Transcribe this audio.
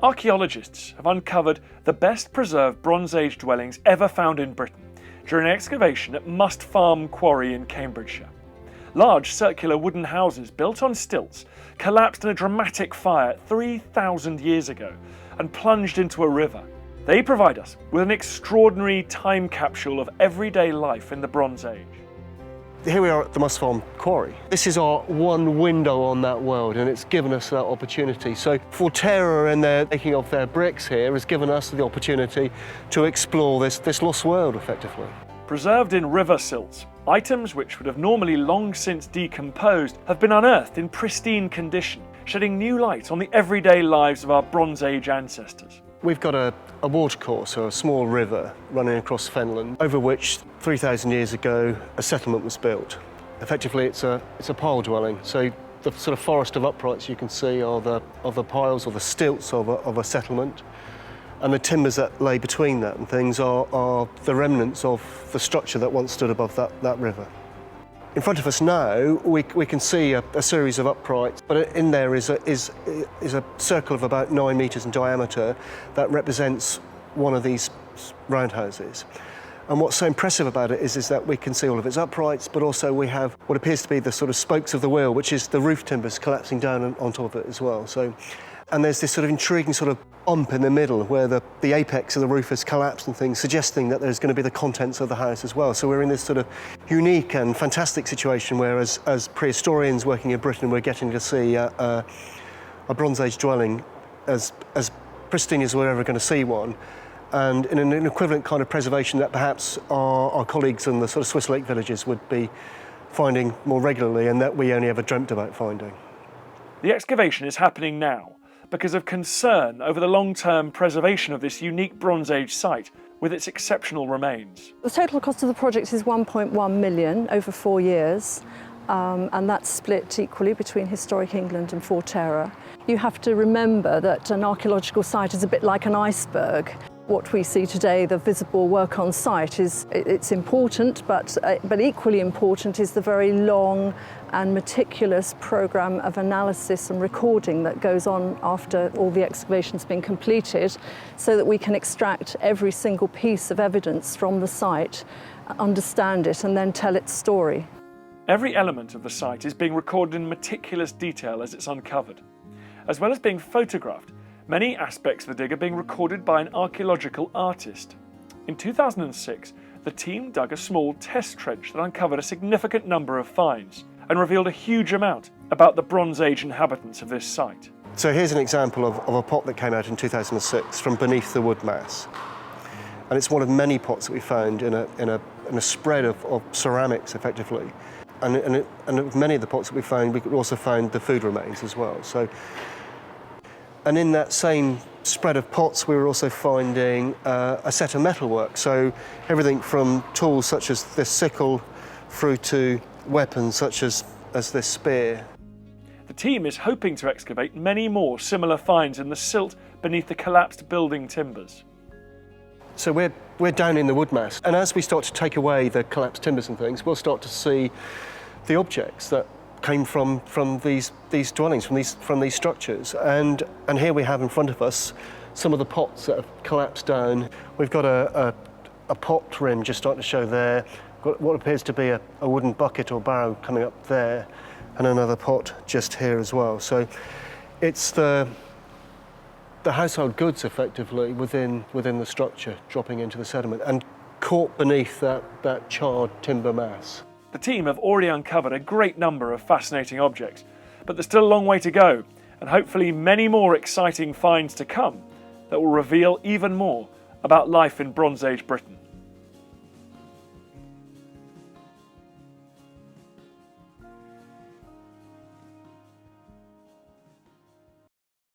Archaeologists have uncovered the best preserved Bronze Age dwellings ever found in Britain during an excavation at Must Farm Quarry in Cambridgeshire. Large circular wooden houses built on stilts collapsed in a dramatic fire 3,000 years ago and plunged into a river. They provide us with an extraordinary time capsule of everyday life in the Bronze Age. Here we are at the Must Farm Quarry. This is our one window on that world, and it's given us that opportunity. So Forterra and their making of their bricks here has given us the opportunity to explore this lost world, effectively. Preserved in river silts, items which would have normally long since decomposed have been unearthed in pristine condition, shedding new light on the everyday lives of our Bronze Age ancestors. We've got a watercourse, or a small river, running across Fenland, over which 3,000 years ago a settlement was built. Effectively, it's a pile dwelling, so the sort of forest of uprights you can see are the piles or the stilts of a settlement, and the timbers that lay between that and things are the remnants of the structure that once stood above that river. In front of us now, we can see a series of uprights, but in there is a circle of about 9 metres in diameter that represents one of these roundhouses. And what's so impressive about it is that we can see all of its uprights, but also we have what appears to be the sort of spokes of the wheel, which is the roof timbers collapsing down on top of it as well. And there's this sort of intriguing sort of bump in the middle where the apex of the roof has collapsed and things, suggesting that there's going to be the contents of the house as well. So we're in this sort of unique and fantastic situation where, as prehistorians working in Britain, we're getting to see a Bronze Age dwelling as pristine as we're ever going to see one, and in an equivalent kind of preservation that perhaps our colleagues in the sort of Swiss Lake villages would be finding more regularly and that we only ever dreamt about finding. The excavation is happening now because of concern over the long-term preservation of this unique Bronze Age site with its exceptional remains. The total cost of the project is 1.1 million over 4 years, and that's split equally between Historic England and Forterra. You have to remember that an archaeological site is a bit like an iceberg. What we see today, the visible work on site, it's important, but equally important is the very long and meticulous programme of analysis and recording that goes on after all the excavation's been completed, so that we can extract every single piece of evidence from the site, understand it, and then tell its story. Every element of the site is being recorded in meticulous detail as it's uncovered. As well as being photographed, many aspects of the dig are being recorded by an archaeological artist. In 2006, the team dug a small test trench that uncovered a significant number of finds and revealed a huge amount about the Bronze Age inhabitants of this site. So here's an example of a pot that came out in 2006 from beneath the wood mass. And it's one of many pots that we found in a spread of ceramics, effectively. And many of the pots that we found, we also found the food remains as well. And in that same spread of pots, we were also finding a set of metalwork. So everything from tools such as this sickle through to weapons such as this spear. The team is hoping to excavate many more similar finds in the silt beneath the collapsed building timbers. So we're down in the wood mass, and as we start to take away the collapsed timbers and things, we'll start to see the objects that came from these dwellings, from these structures. And here we have in front of us some of the pots that have collapsed down. We've got a pot rim just starting to show there. Got what appears to be a wooden bucket or barrow coming up there, and another pot just here as well. So it's the household goods, effectively, within the structure dropping into the sediment and caught beneath that charred timber mass. The team have already uncovered a great number of fascinating objects, but there's still a long way to go, and hopefully many more exciting finds to come that will reveal even more about life in Bronze Age Britain.